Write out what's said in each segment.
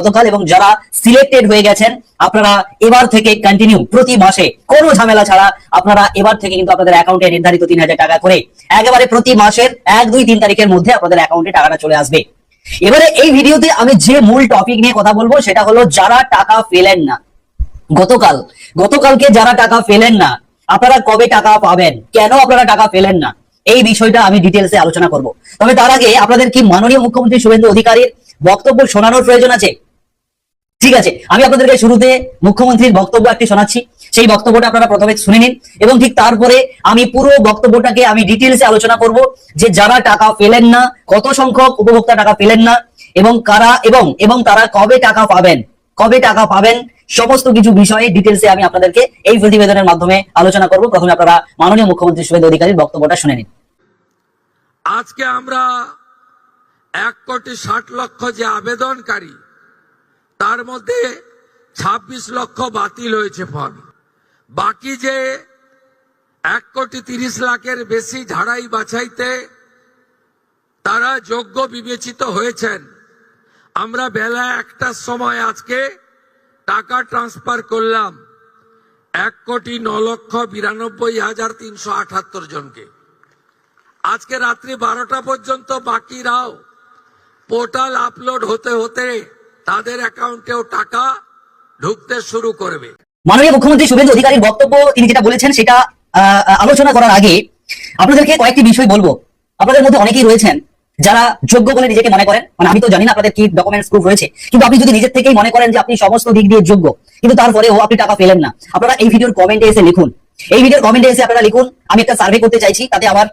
গতকাল, এবং যারা সিলেক্টেড হয়ে গেছেন আপনারা এবার থেকে কন্টিনিউ প্রতি মাসে কোনো ঝামেলা ছাড়া আপনারা এবার থেকে কিন্তু আপনাদের অ্যাকাউন্টে নির্ধারিত 3000 টাকা করে একেবারে প্রতি মাসের 1, 2, 3 তারিখের মধ্যে আপনাদের অ্যাকাউন্টে টাকাটা চলে আসবে। এবারে এই ভিডিওতে আমি যে মূল টপিক নিয়ে কথা বলবো সেটা হলো যারা টাকা পেলেন না গতকালকে যারা টাকা পেলেন না আপনারা কবে টাকা পাবেন, কেন আপনারা টাকা পেলেন না, এই বিষয়টা আমি ডিটেলসে আলোচনা করব। তবে তার আগে আপনাদের কি মাননীয় মুখ্যমন্ত্রী শুভেন্দু অধিকারীর বক্তব্য শোনানোর প্রয়োজন আছে? ঠিক আছে, আমি আপনাদেরকে শুরুতে মুখ্যমন্ত্রীর বক্তব্য একটি শোনাচ্ছি, সেই বক্তব্যটা আপনারা প্রথমে শুনে নিন এবং ঠিক তারপরে আমি পুরো বক্তব্যটাকে আমি ডিটেলসে আলোচনা করব যে যারা টাকা পেলেন না, কত সংখ্যক উপভোক্তা টাকা পেলেন না এবং কারা এবং তারা কবে টাকা পাবেন সমস্ত কিছু বিষয়ে ডিটেলসে আমি আপনাদেরকে এই প্রতিবেদনের মাধ্যমে আলোচনা করব। প্রথমে আপনারা মাননীয় মুখ্যমন্ত্রী শুভেন্দু অধিকারীর বক্তব্যটা শুনে নিন। আজকে আমরা 1,60,00,000 যে আবেদনকারী, তার মধ্যে 26 লক্ষ বাতিল হয়েছে ফর্ম। বাকি যে 1,30,00,000-এর বেশি ঝাড়াই বাছাইতে তারা যোগ্য বিবেচিত হয়েছেন। আমরা বেলা 1টার সময় আজকে টাকা ট্রান্সফার করলাম 1,09,92,378 জনকে। আজকে রাত্রি 12টা পর্যন্ত বাকিরাও পোর্টাল আপলোড হতে হতে তাদের অ্যাকাউন্টেও টাকা ঢুকতে শুরু করবে। মাননীয় মুখ্যমন্ত্রী শুভেন্দু অধিকারীর বক্তব্য তিনি যেটা বলেছেন সেটা আলোচনা করার আগে আপনাদেরকে কয়েকটি বিষয় বলবো। আপনাদের মধ্যে অনেকেই রয়েছেন যারা যোগ্য বলে নিজেকে মনে করেন, মানে আমি তো জানি না আপনাদের কি ডকুমেন্টস প্রুফ রয়েছে, কিন্তু আপনি যদি নিজের থেকেই মনে করেন যে আপনি সমস্ত দিক দিয়ে যোগ্য কিন্তু তারপরেও আপনি টাকা পেলেন না, আপনারা এই ভিডিওর কমেন্টে এসে লিখুন। আপনারা লিখুন আমি একটা সার্ভে করতে চাইছি, তাতে আমার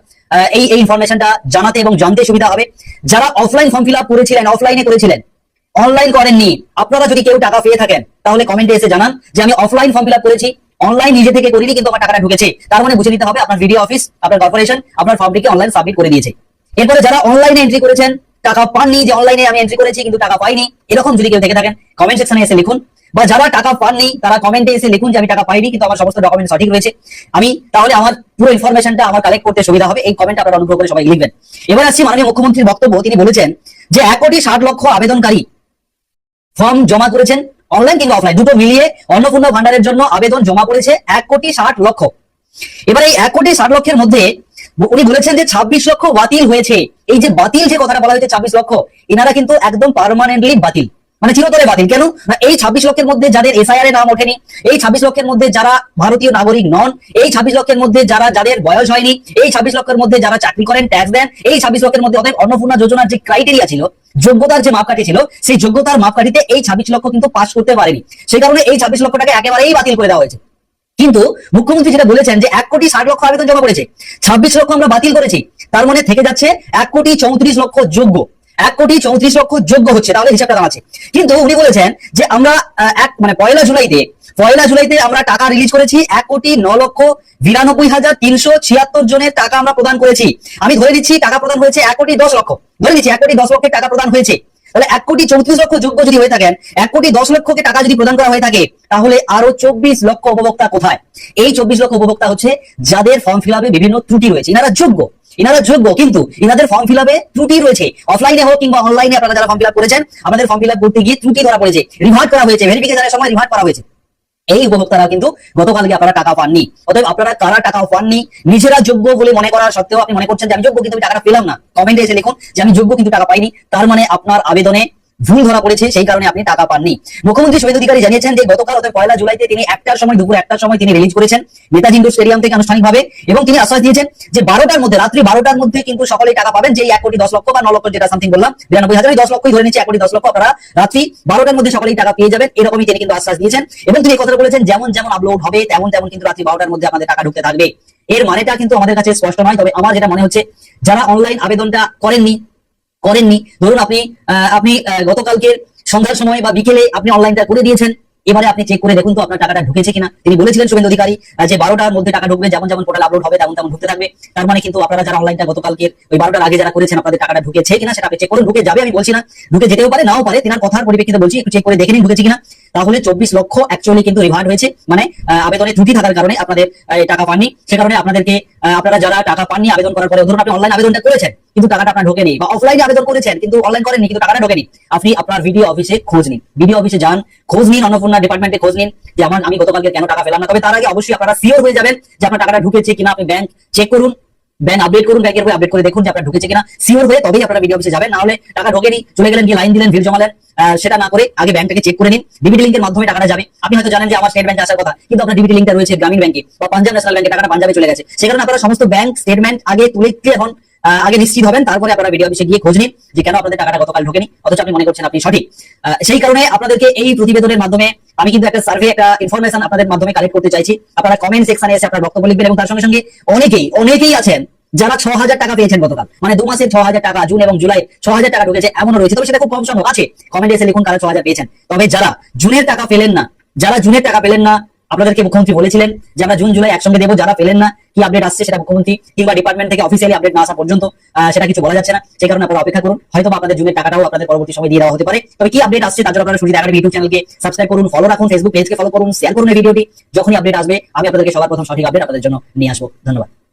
এই ইনফরমেশনটা জানাতে এবং জানতে সুবিধা হবে। যারা অফলাইন ফর্ম ফিল আপ করেছিলেন, অফলাইনে করেছিলেন, অনলাইন করেননি, আপনারা যদি কেউ টাকা পেয়ে থাকেন তাহলে কমেন্টে এসে জানান যে আমি অফলাইন ফর্ম ফিল আপ করেছি, অনলাইন নিজে থেকে করিনি কিন্তু আমার টাকাটা ঢুকেছে। তার মানে বুঝে নিতে হবে আপনার ভিডিও অফিস, আপনার কর্পোরেশন আপনার ফর্মটিকে অনলাইন সাবমিট করে দিয়েছে। এরপরে যারা অনলাইনে এন্ট্রি করেছেন টাকা পাননি, যে অনলাইনে আমি এন্ট্রি করেছি কিন্তু টাকা পাইনি, এরকম যদি কেউ থেকে থাকেন কমেন্ট সেকশনে এসে লিখুন। বা যারা টাকা পাননি তারা কমেন্টে এসে লিখুন যে আমি টাকা পাইনি কিন্তু আমার সমস্ত ডকুমেন্ট সঠিক রয়েছে, তাহলে আমার পুরো ইনফরমেশনটা আমার কালেক্ট করতে সুবিধা হবে। এই কমেন্ট আপনারা অনুগ্রহ করে সবাই লিখবেন। এবার আসছি মাননীয় মুখ্যমন্ত্রীর বক্তব্য। তিনি বলেছেন যে 1,60,00,000 আবেদনকারী ফর্ম জমা করেছেন অনলাইন কিংবা অফলাইন দুটো মিলিয়ে অন্নপূর্ণা ভান্ডারের জন্য আবেদন জমা পড়েছে 1,60,00,000। এবার এই 1,60,00,000-এর মধ্যে উনি বলেছেন যে 26 লক্ষ বাতিল হয়েছে। এই যে বাতিল যে কথাটা বলা হয়েছে 26 লক্ষ, এনারা কিন্তু একদম পার্মানেন্টলি বাতিল, মানে চিরতরে বাতিল। কেন না, এই 26 লক্ষের মধ্যে যাদের এসআইআর এ নাম ওঠেনি, এই 26 লক্ষের মধ্যে যারা ভারতীয় নাগরিক নন, এই 26 লক্ষের মধ্যে যাদের বয়স হয়নি, এই 26 লক্ষের মধ্যে যারা চাকরি করেন, ট্যাক্স দেন, এই 26 লক্ষের মধ্যে অতএব অন্নপূর্ণা যোজনার যে ক্রাইটেরিয়া ছিল, যোগ্যতার যে মাপকাঠি ছিল, সেই যোগ্যতার মাপকাঠিতে এই 26 লক্ষ কিন্তু পাস করতে পারেনি। সেই কারণে এই 26 লক্ষ টাকা একেবারেই বাতিল করে দেওয়া হয়েছে। কিন্তু মুখ্যমন্ত্রী যেটা বলেছেন যে 1,60,00,000 আবেদন জমা পড়েছে, 26 লক্ষ আমরা বাতিল করেছি, তার মানে থেকে যাচ্ছে 1,34,00,000 যোগ্য। 1,34,00,000 যোগ্য হচ্ছে, তাহলে হিসাবটা দাঁড়াচ্ছে। কিন্তু উনি বলেছেন যে আমরা পয়লা জুলাইতে আমরা টাকা রিলিজ করেছি 1,09,92,376 জনের টাকা আমরা প্রদান করেছি। আমি ধরে নিচ্ছি টাকা প্রদান হয়েছে 1,10,00,000, ধরে নিচ্ছি 1,10,00,000 টাকা প্রদান হয়েছে। তাহলে 1,34,00,000 যোগ্য যদি হয়ে থাকেন, 1,10,00,000 টাকা যদি প্রদান করা হয়ে থাকে, তাহলে আরো 24 লক্ষ উপভোক্তা কোথায়? এই 24 লক্ষ উপভোক্তা হচ্ছে যাদের ফর্ম ফিল আপে বিভিন্ন ত্রুটি রয়েছে। এনারা যোগ্য কিন্তু এনাদের ফর্ম ফিল আপে ত্রুটি রয়েছে। অফলাইনে হোক কিংবা অনলাইনে আপনারা যারা ফর্ম ফিল আপ করেছেন, আমাদের ফর্ম ফিল আপ করতে গিয়ে ত্রুটি ধরা পড়েছে, রিভার্ট করা হয়েছে, ভেরিফিকেশনের সময় রিভার্ট করা হয়েছে। এই উপভোক্তারা কিন্তু গতকালকে আপনারা টাকা পাননি। অতএব আপনারা কারা টাকা পাননি, নিজেরা যোগ্য বলে মনে করার সত্ত্বেও আপনি মনে করছেন যে আমি যোগ্য কিন্তু আমি টাকাটা পেলাম না, কমেন্টে এসে লিখুন যে আমি যোগ্য কিন্তু টাকা পাইনি, তার মানে আপনার আবেদনে ভুল ধরা পড়েছে, সেই কারণে আপনি টাকা পাননি। মুখ্যমন্ত্রী শুভেন্দু অধিকারী জানিয়েছেন যে গতকাল অর্থাৎ পয়লা জুলাইতে তিনি দুপুর 1টার সময় তিনি রিলিজ করেছেন নেতাজি ইন্ডোর স্টেডিয়াম থেকে আনুষ্ঠানিকভাবে, এবং তিনি আশ্বাস দিয়েছেন যে রাত্রি 12টার মধ্যে কিন্তু সকলেই টাকা পাবেন। যে 1,10,00,000 বা 9 লক্ষ যেটা সামথিং বললাম, 92,000, 10 লক্ষই ধরে নিচ্ছে, 1,10,00,000 আপনারা রাত্রি 12টার মধ্যে সকলেই টাকা পেয়ে যাবেন, এরকমই তিনি কিন্তু আশ্বাস দিয়েছেন। এবং তিনি কথা বলেছেন যেমন আপলোড হবে তেমন কিন্তু রাত্রি 12টার মধ্যে আমাদের টাকা ঢুকতে থাকবে। এর মানেটা কিন্তু আমাদের কাছে স্পষ্ট নয়, তবে আমার যেটা মনে হচ্ছে যারা অনলাইন আবেদনটা করেননি, ধরুন আপনি গতকালকের সন্ধ্যার সময় বা বিকেলে আপনি অনলাইনটা করে দিয়েছেন, এবারে আপনি চেক করে দেখুন তো আপনার টাকাটা ঢুকেছে কিনা। তিনি বলেছিলেন শুভেন্দু অধিকারী যে 12টার মধ্যে টাকা ঢুকবে, যেমন পোর্টাল আপলোড হবে তেমন ঢুকতে থাকবে। তার মানে কিন্তু আপনারা যারা অনলাইনটা গতকালকে ওই 12টার আগে যারা করেছেন, আপনাদের টাকাটা ঢুকেছে কিনা সেটা আপনি চেক করুন। ঢুকে যাবে আমি বলছি না, ঢুকে যেতেও পারে নাও পারে, তিনার কথার পরিপ্রেক্ষিতে বলছি, একটু চেক করে দেখে নিন ঢুকেছে কিনা। তাহলে 24 লক্ষ অ্যাকচুয়ালি কিন্তু রিভার্ড হয়েছে, মানে আবেদনে ত্রুটি থাকার কারণে আপনাদের টাকা পাননি। সে কারণে আপনাদেরকে আপনারা যারা টাকা পাননি আবেদন করার পরে, ধরুন আপনি অনলাইন আবেদনটা করেছেন কিন্তু টাকাটা আপনার ঢোকেনি, বা অফলাইনে আবেদন করেছেন কিন্তু অনলাইন করেননি কিন্তু টাকাটা ঢোকেনি, আপনি আপনার ভিডিও অফিসে খোঁজ নিন, ভিডিও অফিসে যান, খোঁজ নিন, অন্নপূর্ণা ডিপার্টমেন্টে খোঁজ নিন যে আমি গতকালকে কেন টাকা পেলাম না। তবে তার আগে অবশ্যই আপনারা সিওর হয়ে যাবেন যে আপনার টাকাটা ঢুকেছে কিনা। আপনি ব্যাংক চেক করুন, ব্যাংক আপডেট করুন, ব্যাংকের বই আপডেট করে দেখুন যে আপনার ঢুকেছে কিনা। সিওর হয়ে তবেই আপনারা ভিডিও অফিসে যাবেন, না হলে টাকা ঢোকেনি চলে গেলেন, গিয়ে লাইন দিলেন, ভিড় জমালেন, সেটা না করে আগে ব্যাংকটাকে চেক করে নিন। ডিবিটি লিংকের মাধ্যমে টাকাটা যাবে। আপনি হয়তো জানেন যে আমার স্টেট ব্যাংকে আসার কথা, কিন্তু আপনার ডিবিটি লিংকটা রয়েছে গ্রামীণ ব্যাংকে বা পাঞ্জাব ন্যাশনাল ব্যাংকে, টাকাটা পাঞ্জাবে চলে গেছে। সে কারণে আপনারা সমস্ত ব্যাংক স্টেটমেন্ট আগে তুলে এখন আগে নিশ্চিত হবেন, তারপরে আপনারা ভিডিও অফিসে গিয়ে খোঁজ নিন যে কেন আপনাদের টাকাটা গতকাল ঢোকেনি, অথচ আপনি মনে করছেন আপনি সঠিক। সেই কারণে আপনাদেরকে এই প্রতিবেদনের মাধ্যমে আমি কিন্তু একটা সার্ভে, একটা ইনফরমেশন আপনাদের মাধ্যমে কালেক্ট করতে চাইছি। আপনারা কমেন্ট সেকশনে এসে আপনার বক্তব্য লিখবেন, এবং তার সঙ্গে সঙ্গে অনেকেই আছেন যারা 6,000 টাকা পেয়েছেন গতকাল, মানে 2 মাসের 6,000 টাকা, জুন এবং জুলাই 6,000 টাকা ঢুকেছে এমনও রয়েছে। তবে সেটা খুব কম সংখ্যক আছে, কমেন্টে এসে লিখুন কারা 6,000 পেয়েছেন। তবে যারা জুনের টাকা পেলেন না, আপনাদেরকে মুখ্যমন্ত্রী বলেছিলেন যে আমরা জুন জুলাই একসঙ্গে দেবো, যারা পেলেন না, কি আপডেট আসছে সেটা মুখ্যমন্ত্রী কিংবা ডিপার্টমেন্ট থেকে অফিসিয়ালি আপডেট না আসা পর্যন্ত সেটা কিছু বলা যাচ্ছে না। সেই কারণে আপনারা অপেক্ষা করুন, হয়তো আপনাদের জুনের টাকাটাও আপনাদের পরবর্তী সময় দিয়ে দেওয়া হতে পারে। তবে কি আপডেট আসছে তার জন্য আপনারা সুবিধা ইউটিউব চ্যানেলকে সাবস্ক্রাইব করুন, ফলো রাখুন, ফেসবুক পেজকে ফলো করুন, শেয়ার করুন এই ভিডিওটি। যখনই আপডেট আসবে আমি আপনাদেরকে সবার প্রথম সঠিক আপডেট আপনাদের জন্য নিয়ে আসবো। ধন্যবাদ।